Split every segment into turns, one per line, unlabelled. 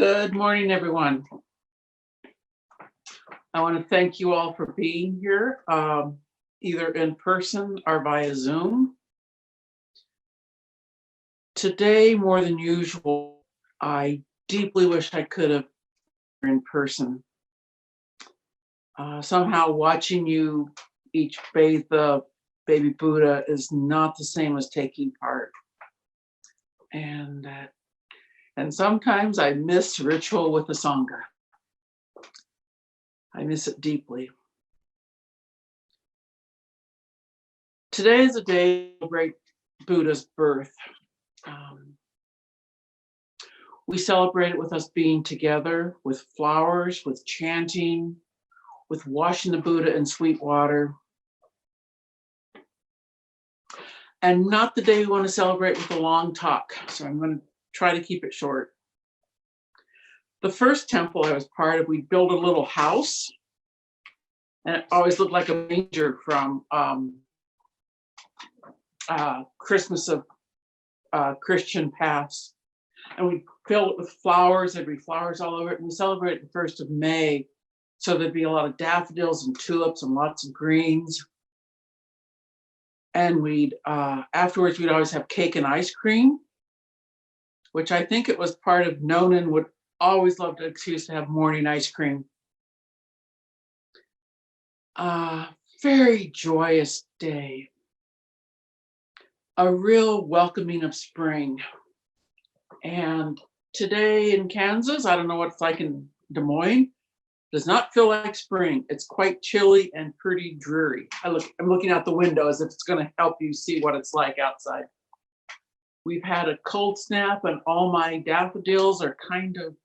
Good morning, everyone. I want to thank you all for being here, either in person or via Zoom. Today, more than usual, I deeply wish I could have been in person. Somehow watching you each bathe the baby Buddha is not the same as taking part. And sometimes I miss ritual with the Sangha. I miss it deeply. Today is a day to celebrate Buddha's birth. We celebrate it with us being together, with flowers, with chanting, with washing the Buddha in sweet water. And not the day we want to celebrate with a long talk. So I'm going to try to keep it short. The first temple I was part of, we built a little house. And it always looked like a manger from Christmas of Christian past. And we filled it with flowers. There'd be flowers all over it. And we celebrated the 1st of May. So there'd be a lot of daffodils and tulips and lots of greens. And we'd afterwards, we'd always have cake and ice cream, which I think it was part of Nonan would always love to excuse to have morning ice cream. Very joyous day. A real welcoming of spring. And today in Kansas, I don't know what it's like in Des Moines, does not feel like spring. It's quite chilly and pretty dreary. I'm looking out the window as if it's going to help you see what it's like outside. We've had a cold snap and all my daffodils are kind of,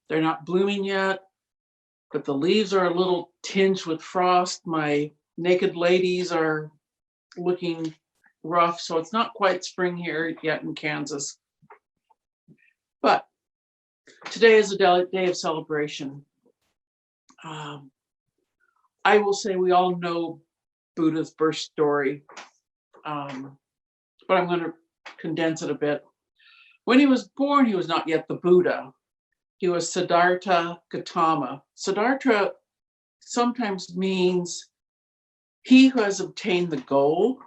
they're not blooming yet, but the leaves are a little tinged with frost. My naked ladies are looking rough, so it's not quite spring here yet in Kansas. But today is a day of celebration. I will say we all know Buddha's birth story, but I'm going to condense it a bit. When he was born, he was not yet the Buddha. He was Siddhartha Gautama. Siddhartha sometimes means he who has obtained the goal,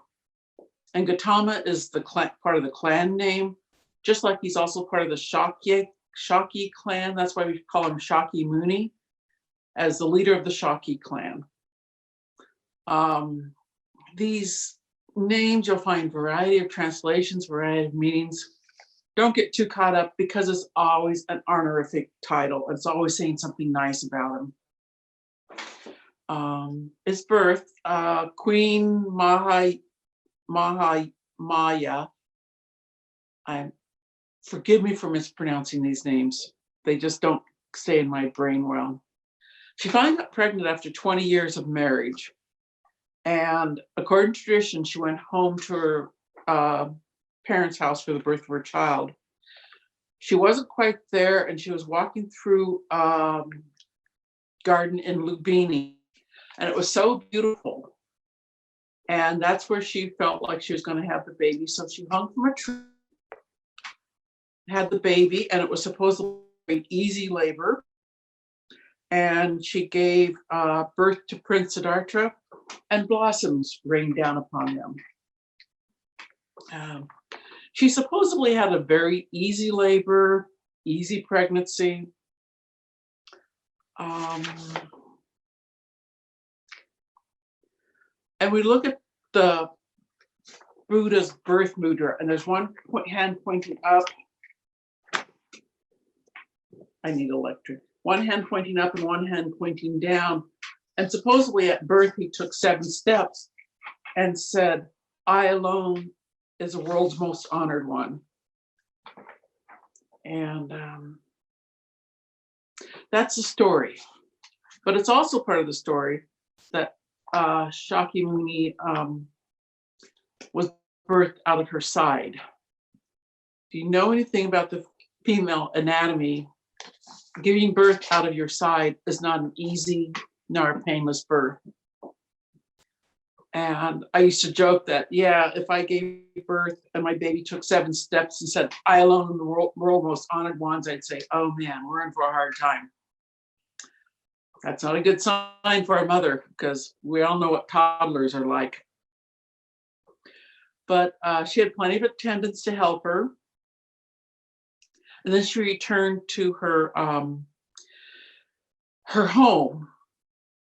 and Gautama is the part of the clan name, just like he's also part of the Shaki clan. That's why we call him Shaki Muni, as the leader of the Shaki clan. These names, you'll find variety of translations, variety of meanings. Don't get too caught up because it's always an honorific title. It's always saying something nice about him. His birth, Queen Maya, forgive me for mispronouncing these names. They just don't stay in my brain well. She finally got pregnant after 20 years of marriage. And according to tradition, she went home to her parents' house for the birth of her child. She wasn't quite there, and she was walking through a garden in Lumbini, and it was so beautiful. And that's where she felt like she was going to have the baby. So she hung from a tree, had the baby, and it was supposedly an easy labor. And she gave birth to Prince Siddhartha, and blossoms rained down upon them. She supposedly had a very easy labor, easy pregnancy. And we look at the Buddha's birth mudra, and there's one hand pointing up. I need electric. One hand pointing up and one hand pointing down. And supposedly at birth, he took 7 steps and said, I alone is the world's most honored one. And that's the story. But it's also part of the story that Shakyamuni was birthed out of her side. If you know anything about the female anatomy, giving birth out of your side is not an easy nor a painless birth. And I used to joke that, yeah, if I gave birth and my baby took 7 steps and said, I alone in the world most honored ones, I'd say, oh man, we're in for a hard time. That's not a good sign for a mother because we all know what toddlers are like. But she had plenty of attendants to help her. And then she returned to her home.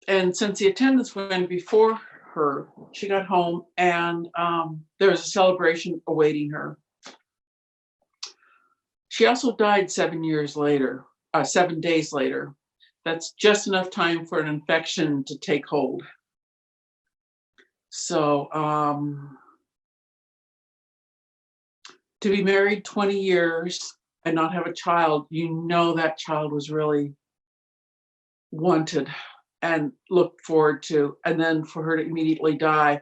And since the attendants went before her, she got home and there was a celebration awaiting her. She also died 7 days later. That's just enough time for an infection to take hold. So to be married 20 years and not have a child, you know that child was really wanted and looked forward to. And then for her to immediately die,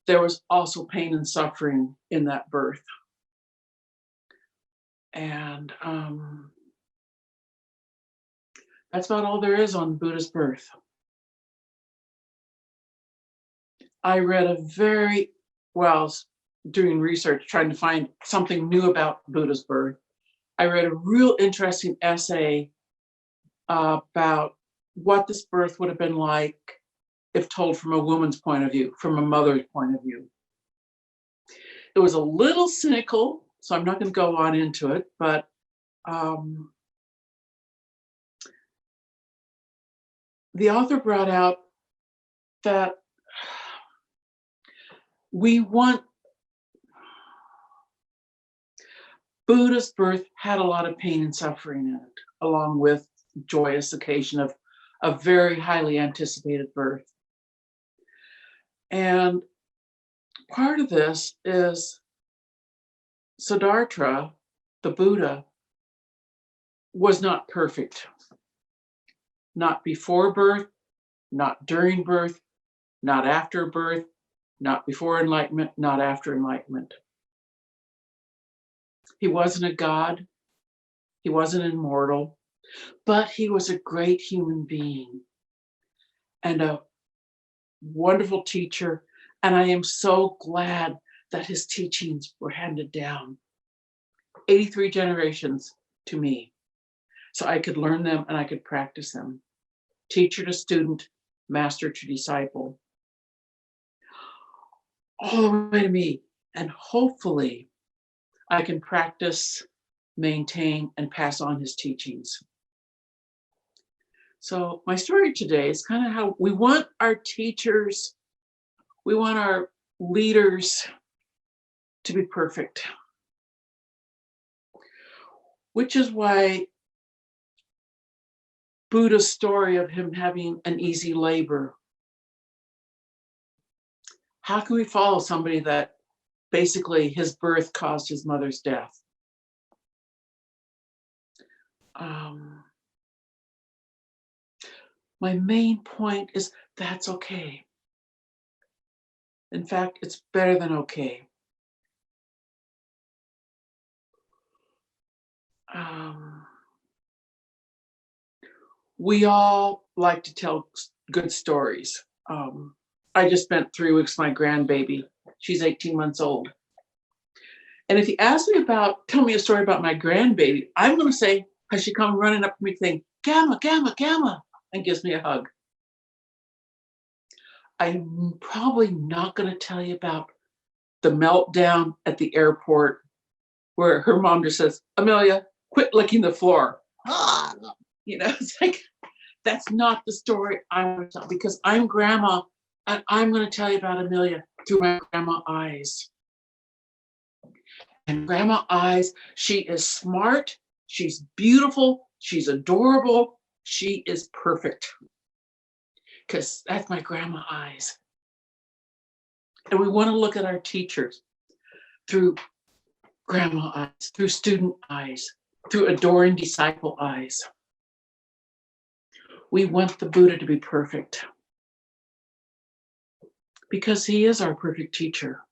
there was also pain and suffering in that birth. And that's about all there is on Buddha's birth. I read doing research, trying to find something new about Buddha's birth. I read a real interesting essay about what this birth would have been like if told from a woman's point of view, from a mother's point of view. It was a little cynical, so I'm not going to go on into it, but the author brought out that Buddha's birth had a lot of pain and suffering in it, along with joyous occasion of a very highly anticipated birth. And part of this is Siddhartha, the Buddha, was not perfect. Not before birth, not during birth, not after birth, not before enlightenment, not after enlightenment. He wasn't a god, he wasn't immortal, but he was a great human being and a wonderful teacher. And I am so glad that his teachings were handed down 83 generations to me, so I could learn them and I could practice them. Teacher to student, master to disciple, all the way to me. And hopefully I can practice, maintain, and pass on his teachings. So my story today is kind of how we want our teachers, we want our leaders to be perfect, which is why Buddha's story of him having an easy labor. How can we follow somebody that basically his birth caused his mother's death? My main point is that's okay. In fact, it's better than okay. We all like to tell good stories. I just spent 3 weeks with my grandbaby. She's 18 months old. And if you ask me tell me a story about my grandbaby, I'm going to say, has she come running up to me saying, Gamma, Gamma, Gamma, and gives me a hug. I'm probably not going to tell you about the meltdown at the airport where her mom just says, Amelia, quit licking the floor. It's like, that's not the story I want to tell, because I'm grandma and I'm going to tell you about Amelia through my grandma eyes. And grandma eyes, she is smart, she's beautiful, she's adorable, she is perfect. Because that's my grandma eyes. And we want to look at our teachers through grandma eyes, through student eyes, through adoring disciple eyes. We want the Buddha to be perfect because he is our perfect teacher.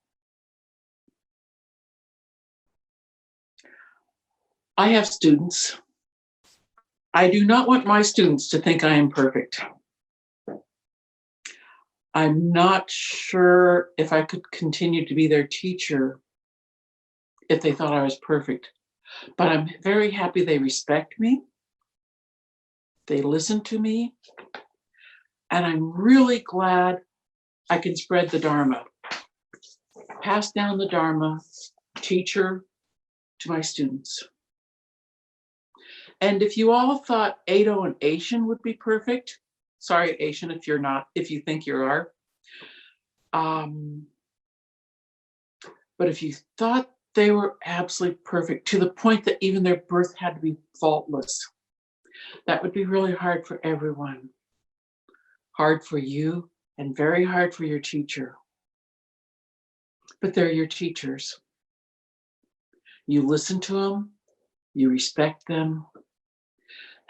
I have students. I do not want my students to think I am perfect. I'm not sure if I could continue to be their teacher if they thought I was perfect, but I'm very happy they respect me, they listen to me, and I'm really glad I can spread the Dharma, pass down the Dharma, teacher to my students. And if you all thought Ado and Asian would be perfect, sorry, Asian, if you're not, if you think you are, but if you thought they were absolutely perfect to the point that even their birth had to be faultless, that would be really hard for everyone. Hard for you and very hard for your teacher. But they're your teachers. You listen to them, you respect them,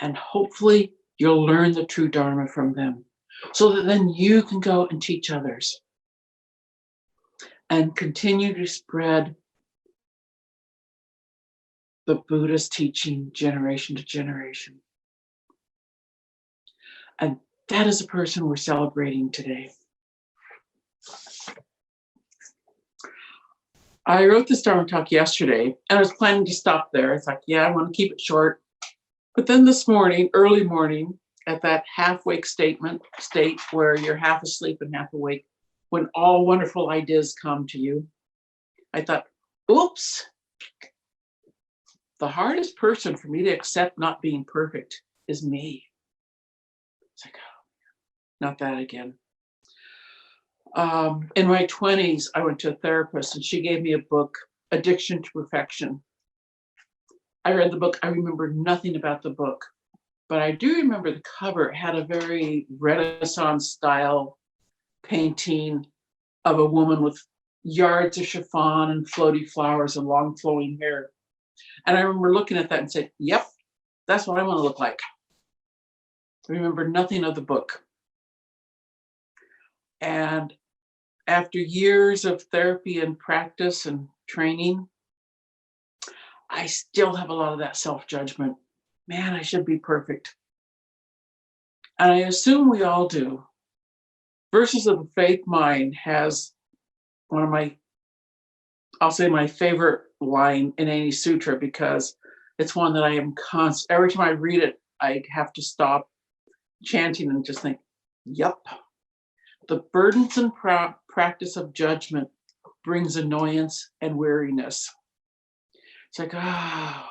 and hopefully you'll learn the true Dharma from them so that then you can go and teach others and continue to spread the Buddha's teaching generation to generation. And that is the person we're celebrating today. I wrote this Dharma talk yesterday, and I was planning to stop there. I thought, yeah, I want to keep it short. But then this morning, early morning, at that half-wake state where you're half asleep and half awake, when all wonderful ideas come to you, I thought, oops, the hardest person for me to accept not being perfect is me. It's like, oh, not that again. In my 20s, I went to a therapist and she gave me a book, Addiction to Perfection. I read the book. I remember nothing about the book, but I do remember the cover. It had a very Renaissance style painting of a woman with yards of chiffon and floaty flowers and long flowing hair. And I remember looking at that and saying, yep, that's what I want to look like. I remember nothing of the book. And after years of therapy and practice and training, I still have a lot of that self-judgment. Man, I should be perfect. And I assume we all do. Verses of the Faith Mind has one of my, I'll say my favorite line in any sutra, because it's one that I am constant. Every time I read it, I have to stop chanting and just think, yep. The burdensome practice of judgment brings annoyance and weariness. It's like, oh,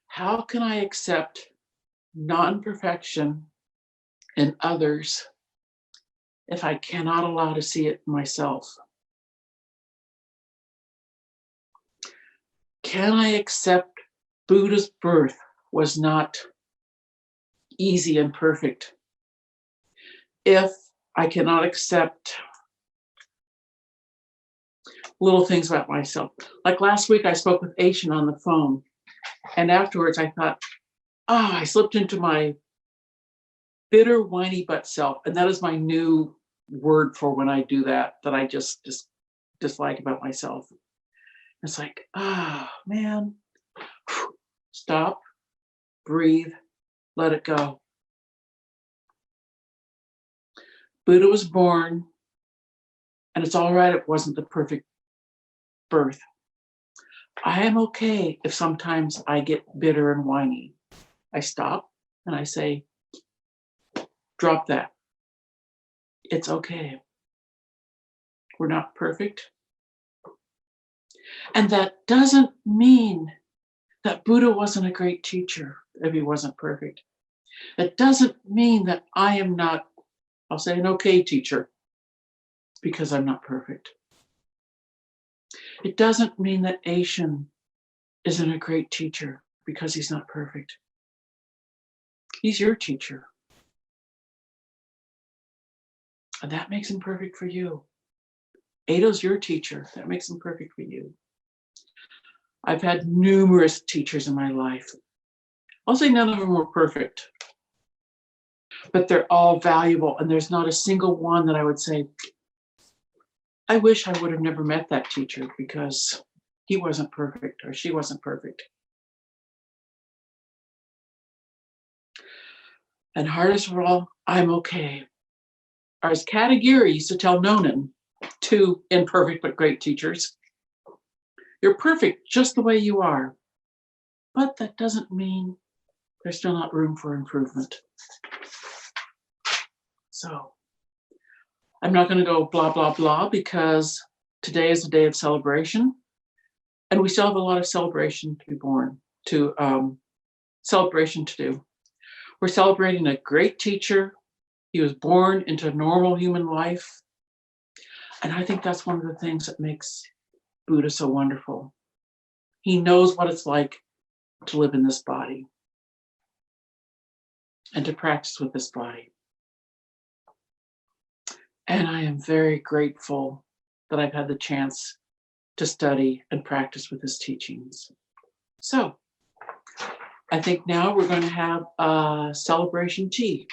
how can I accept non-perfection in others if I cannot allow to see it in myself? Can I accept Buddha's birth was not easy and perfect if I cannot accept little things about myself? Like last week, I spoke with Asian on the phone, and afterwards I thought, oh, I slipped into my bitter, whiny butt self. And that is my new word for when I do that I just dislike about myself. It's like, ah, oh, man, stop, breathe, let it go. Buddha was born, and it's all right, it wasn't the perfect birth. I am okay if sometimes I get bitter and whiny. I stop and I say, drop that. It's okay. We're not perfect. And that doesn't mean that Buddha wasn't a great teacher if he wasn't perfect. It doesn't mean that I am not, I'll say, an okay teacher because I'm not perfect. It doesn't mean that Asian isn't a great teacher because he's not perfect. He's your teacher. And that makes him perfect for you. Ado's your teacher. That makes him perfect for you. I've had numerous teachers in my life. I'll say none of them were perfect, but they're all valuable. And there's not a single one that I would say, I wish I would have never met that teacher because he wasn't perfect or she wasn't perfect. And hardest of all, I'm okay. or as Katagiri used to tell Nonan, two imperfect but great teachers, you're perfect just the way you are, but that doesn't mean there's still not room for improvement. So I'm not going to go blah, blah, blah, because today is a day of celebration, and we still have a lot of celebration to be celebration to do. We're celebrating a great teacher. He was born into normal human life. And I think that's one of the things that makes Buddha so wonderful. He knows what it's like to live in this body and to practice with this body. And I am very grateful that I've had the chance to study and practice with his teachings. So I think now we're going to have a celebration tea.